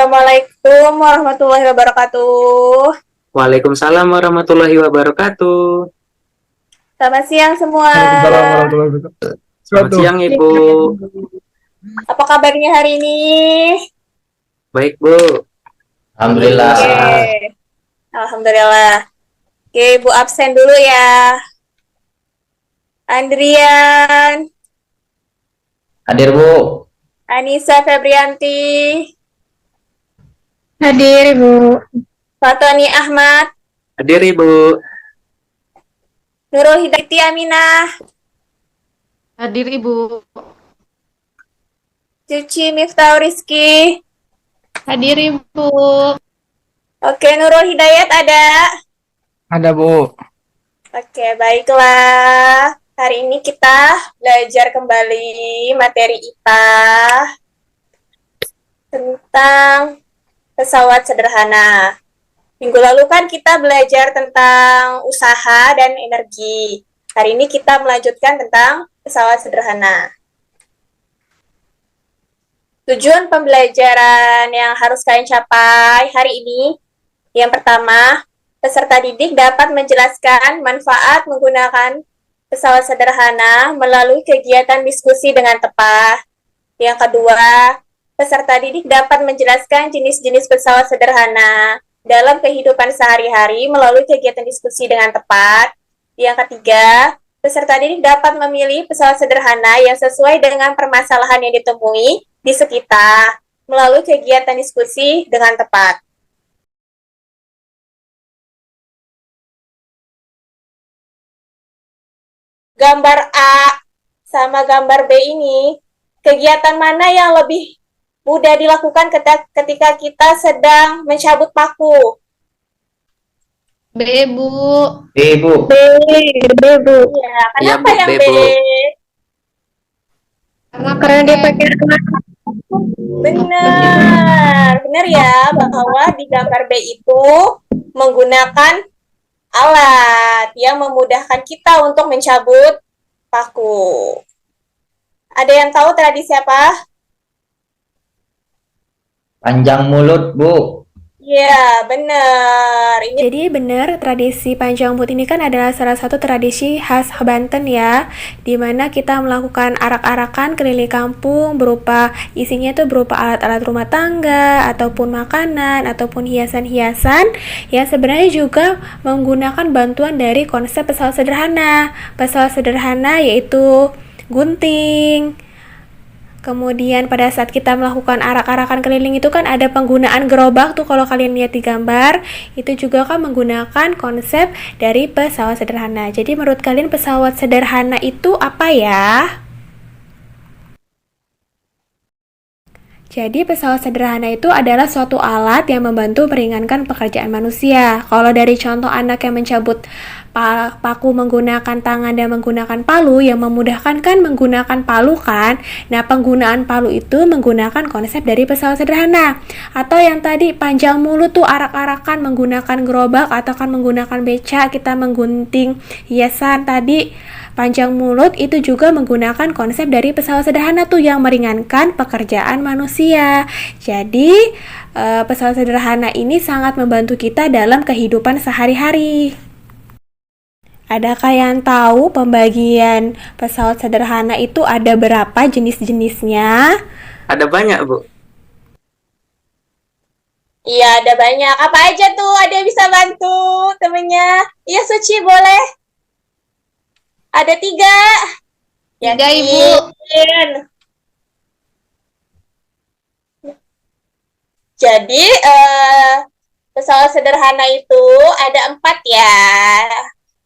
Assalamualaikum warahmatullahi wabarakatuh. Waalaikumsalam warahmatullahi wabarakatuh. Selamat siang semua. Waalaikumsalam warahmatullahi wabarakatuh. Selamat Suatu. siang, Ibu. Apa kabarnya hari ini? Baik, Bu. Alhamdulillah Oke. sehat. Alhamdulillah. Oke, Ibu absen dulu ya. Andrian, Hadir Bu. Anissa Febrianti, Hadir, Ibu. Fatoni Ahmad, Hadir, Ibu. Nurul Hidayati Aminah, Hadir, Ibu. Cuci Miftah Rizky. Hadir, Ibu. Oke, Nurul Hidayat ada? Ada Bu. Oke, baiklah. Hari ini kita belajar kembali materi IPA tentang pesawat sederhana. Minggu lalu kan kita belajar tentang usaha dan energi. Hari ini kita melanjutkan tentang pesawat sederhana. Tujuan pembelajaran yang harus kalian capai hari ini, yang pertama, peserta didik dapat menjelaskan manfaat menggunakan pesawat sederhana melalui kegiatan diskusi dengan tepat. Yang kedua, peserta didik dapat menjelaskan jenis-jenis pesawat sederhana dalam kehidupan sehari-hari melalui kegiatan diskusi dengan tepat. Yang ketiga, peserta didik dapat memilih pesawat sederhana yang sesuai dengan permasalahan yang ditemui di sekitar melalui kegiatan diskusi dengan tepat. Gambar A sama gambar B ini, kegiatan mana yang lebih mudah dilakukan ketika kita sedang mencabut paku? B, Bu. Bu. B, Bu. Ya, kenapa Bu, yang B, B? Bu. Karena dia pakai Benar ya, bahwa di gambar B itu menggunakan alat yang memudahkan kita untuk mencabut paku. Ada yang tahu tradisi apa? Panjang mulut Bu. Ya, benar. Jadi benar, tradisi panjang mulut ini kan adalah salah satu tradisi khas Banten ya, di mana kita melakukan arak-arakan keliling kampung isinya itu berupa alat-alat rumah tangga, ataupun makanan, ataupun hiasan-hiasan yang sebenarnya juga menggunakan bantuan dari konsep pesawat sederhana. Pesawat sederhana yaitu gunting. Kemudian pada saat kita melakukan arak-arakan keliling itu kan ada penggunaan gerobak tuh, kalau kalian lihat di gambar itu juga kan menggunakan konsep dari pesawat sederhana. Jadi menurut kalian pesawat sederhana itu apa ya? Jadi pesawat sederhana itu adalah suatu alat yang membantu meringankan pekerjaan manusia. Kalau dari contoh anak yang mencabut paku menggunakan tangan dan menggunakan palu, yang memudahkan kan menggunakan palu kan. Nah, penggunaan palu itu menggunakan konsep dari pesawat sederhana. Atau yang tadi panjang mulut tuh arak-arakan menggunakan gerobak atau kan menggunakan beca, kita menggunting hiasan tadi. Panjang mulut itu juga menggunakan konsep dari pesawat sederhana tuh yang meringankan pekerjaan manusia. Jadi pesawat sederhana ini sangat membantu kita dalam kehidupan sehari-hari. Adakah yang tahu pembagian pesawat sederhana itu ada berapa jenis-jenisnya? Ada banyak, Bu. Iya, ada banyak. Apa aja tuh? Ada yang bisa bantu temennya? Iya, Suci, boleh. Ada 3. 3, Ibu. Jadi, pesawat sederhana itu ada 4 ya.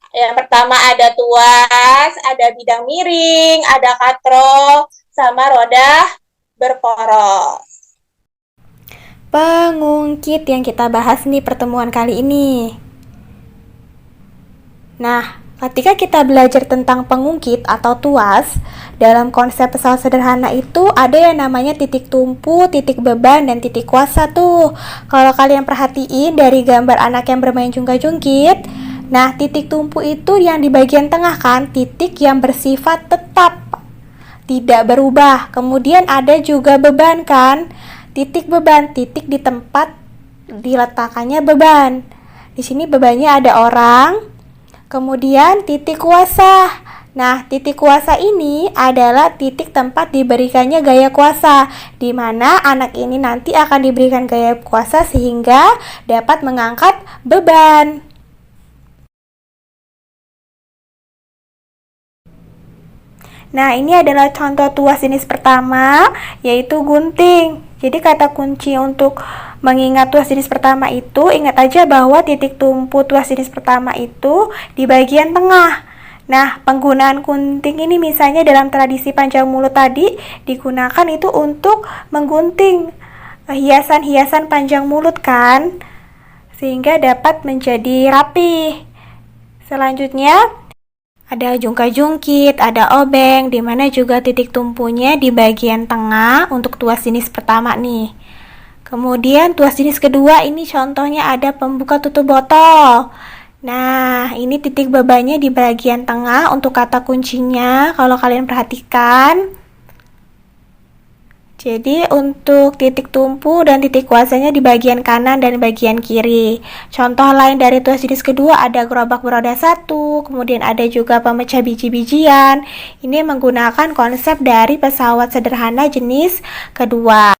Yang pertama ada tuas, ada bidang miring, ada katrol, sama roda berporos. Pengungkit yang kita bahas nih pertemuan kali ini. Nah, ketika kita belajar tentang pengungkit atau tuas, dalam konsep pesawat sederhana itu ada yang namanya titik tumpu, titik beban, dan titik kuasa tuh. Kalau kalian perhatiin dari gambar anak yang bermain jungkat-jungkit, nah titik tumpu itu yang di bagian tengah kan, titik yang bersifat tetap, tidak berubah. Kemudian ada juga beban kan. titik beban, titik di tempat diletakkannya beban. Di sini bebannya ada orang, kemudian titik kuasa. Nah, titik kuasa ini adalah titik tempat diberikannya gaya kuasa, di mana anak ini nanti akan diberikan gaya kuasa sehingga dapat mengangkat beban. Nah, ini adalah contoh tuas jenis pertama, yaitu gunting. Jadi kata kunci untuk mengingat tuas jenis pertama itu, ingat aja bahwa titik tumpu tuas jenis pertama itu di bagian tengah. Nah, penggunaan gunting ini misalnya dalam tradisi panjang mulut tadi digunakan itu untuk menggunting hiasan-hiasan panjang mulut kan, sehingga dapat menjadi rapi. Selanjutnya ada jungka-jungkit, ada obeng, di mana juga titik tumpunya di bagian tengah untuk tuas jenis pertama nih. Kemudian tuas jenis kedua ini contohnya ada pembuka tutup botol. Nah, ini titik bebannya di bagian tengah untuk kata kuncinya kalau kalian perhatikan. Jadi untuk titik tumpu dan titik kuasanya di bagian kanan dan bagian kiri. Contoh lain dari tuas jenis kedua ada gerobak beroda 1, kemudian ada juga pemecah biji-bijian. Ini menggunakan konsep dari pesawat sederhana jenis kedua.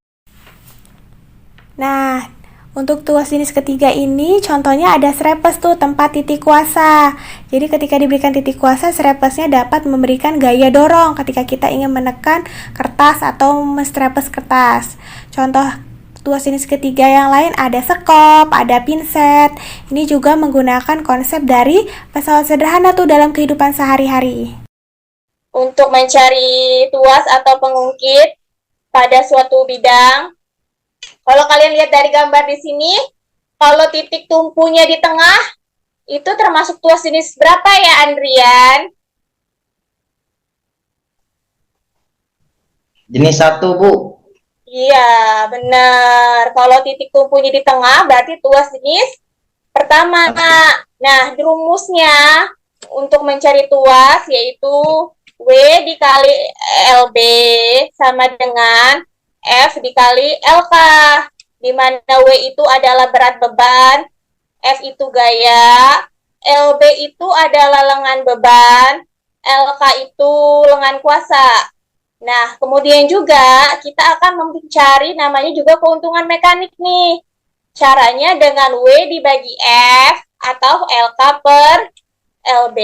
Nah, untuk tuas jenis ketiga ini contohnya ada srepes tuh, tempat titik kuasa. Jadi ketika diberikan titik kuasa, srepesnya dapat memberikan gaya dorong ketika kita ingin menekan kertas atau menstrepes kertas. Contoh tuas jenis ketiga yang lain ada sekop, ada pinset. Ini juga menggunakan konsep dari pesawat sederhana tuh dalam kehidupan sehari-hari. Untuk mencari tuas atau pengungkit pada suatu bidang, kalau kalian lihat dari gambar di sini, kalau titik tumpunya di tengah, itu termasuk tuas jenis berapa ya, Andrian? Jenis 1, Bu. Iya, benar. Kalau titik tumpunya di tengah, berarti tuas jenis pertama. Nah, rumusnya untuk mencari tuas yaitu W dikali LB sama dengan F dikali LK, di mana W itu adalah berat beban, F itu gaya, LB itu adalah lengan beban, LK itu lengan kuasa. Nah, kemudian juga kita akan mencari namanya juga keuntungan mekanik nih. Caranya dengan W dibagi F atau LK per LB.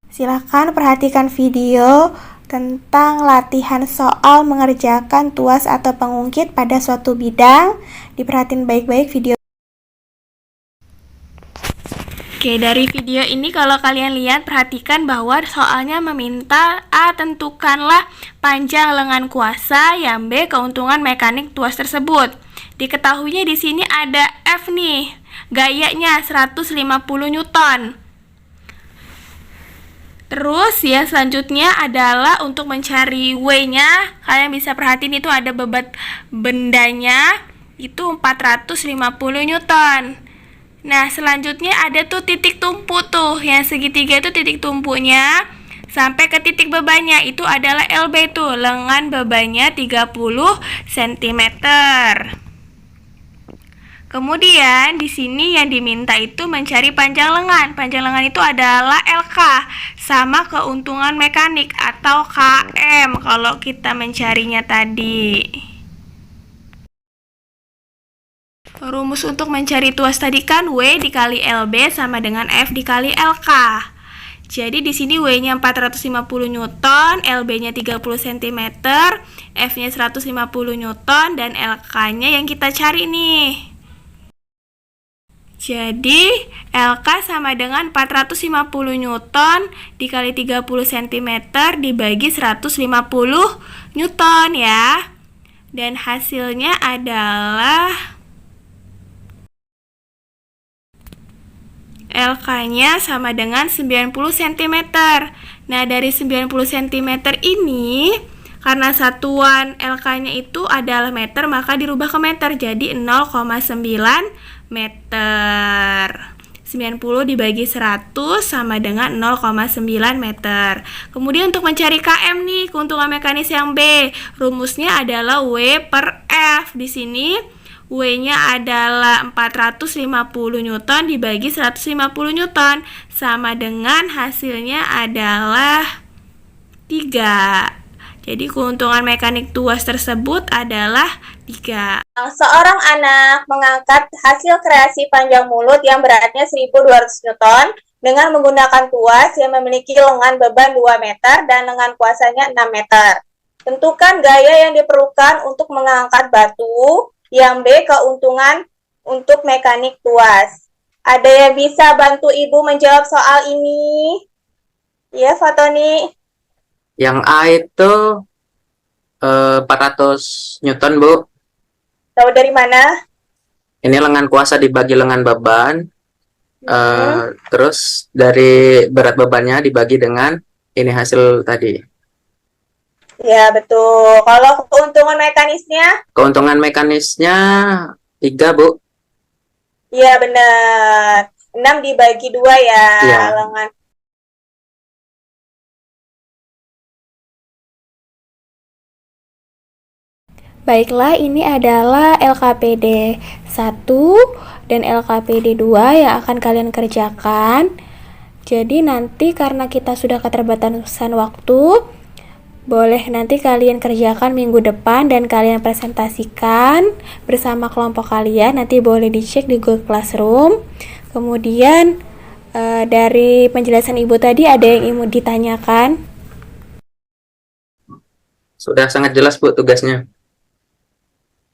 Silahkan perhatikan video tentang latihan soal mengerjakan tuas atau pengungkit pada suatu bidang. Diperhatiin baik-baik video. Oke, dari video ini kalau kalian lihat, perhatikan bahwa soalnya meminta A. Tentukanlah panjang lengan kuasa, yang B. Keuntungan mekanik tuas tersebut. Diketahuinya di sini ada F nih, gayanya 150 Newton. Terus ya selanjutnya adalah untuk mencari W-nya, kalian bisa perhatiin itu ada bobot bendanya itu 450 Newton. Nah, selanjutnya ada tuh titik tumpu tuh, yang segitiga itu titik tumpunya sampai ke titik bebannya itu adalah LB tuh, lengan bebannya 30 cm. Kemudian di sini yang diminta itu mencari panjang lengan. Panjang lengan itu adalah LK sama keuntungan mekanik atau KM kalau kita mencarinya tadi. Rumus untuk mencari tuas tadi kan W dikali LB sama dengan F dikali LK. Jadi di sini W-nya 450 Newton, LB-nya 30 cm, F-nya 150 Newton dan LK-nya yang kita cari nih. Jadi LK sama dengan 450 Newton dikali 30 cm dibagi 150 Newton ya. Dan hasilnya adalah LK-nya sama dengan 90 cm. Nah, dari 90 cm ini, karena satuan LK-nya itu adalah meter, maka dirubah ke meter, jadi 0,9 meter. 90 dibagi 100 sama dengan 0,9 meter. Kemudian untuk mencari KM nih, keuntungan mekanis yang B, rumusnya adalah W per F. Di sini W-nya adalah 450 Newton dibagi 150 Newton, sama dengan hasilnya adalah 3. Jadi keuntungan mekanik tuas tersebut adalah 3. Seorang anak mengangkat hasil kreasi panjang mulut yang beratnya 1.200 Newton dengan menggunakan tuas yang memiliki lengan beban 2 meter dan lengan kuasanya 6 meter. Tentukan gaya yang diperlukan untuk mengangkat batu. Yang B, keuntungan untuk mekanik tuas. Ada yang bisa bantu Ibu menjawab soal ini? Ya, Fatoni. Yang A itu 400 Newton, Bu. Tahu dari mana? Ini lengan kuasa dibagi lengan beban. Terus dari berat bebannya dibagi dengan ini hasil tadi. Ya, betul. Kalau keuntungan mekanisnya? Keuntungan mekanisnya 3, Bu. Iya, benar. 6 dibagi 2 ya, Iya. lengan. Baiklah, ini adalah LKPD 1 dan LKPD 2 yang akan kalian kerjakan. Jadi nanti karena kita sudah keterbatasan waktu, boleh nanti kalian kerjakan minggu depan dan kalian presentasikan bersama kelompok kalian. Nanti boleh dicek di Google Classroom. Kemudian dari penjelasan Ibu tadi ada yang ingin ditanyakan? Sudah sangat jelas, Bu, tugasnya.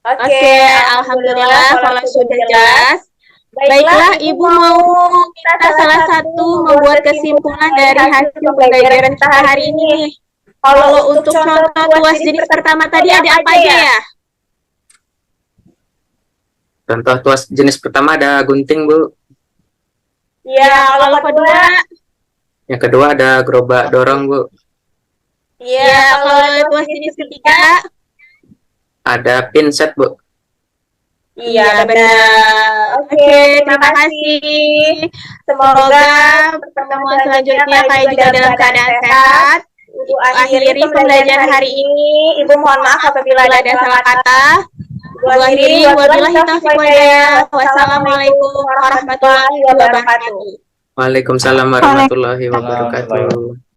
Oke, alhamdulillah kalau sudah jelas. Baiklah, Ibu mau kita salah satu membuat kesimpulan dari hasil pembelajaran kita hari ini. Kalau untuk contoh tuas jenis pertama tadi ada apa aja ya? Contoh tuas jenis pertama ada gunting, Bu. Iya, kalau kedua? Yang kedua ada gerobak dorong, Bu. Iya, kalau tuas jenis ketiga? Ada pinset, Bu. Iya, benar. Oke, terima kasih. Semoga pertemuan selanjutnya kalian juga dalam keadaan sehat. Ibu akhiri pembelajaran hari ini. Ibu mohon maaf apabila ada salah kata. Ibu akhiri, wabillahi taufiq wal hidayah. Wassalamualaikum warahmatullahi wabarakatuh. Waalaikumsalam warahmatullahi wabarakatuh.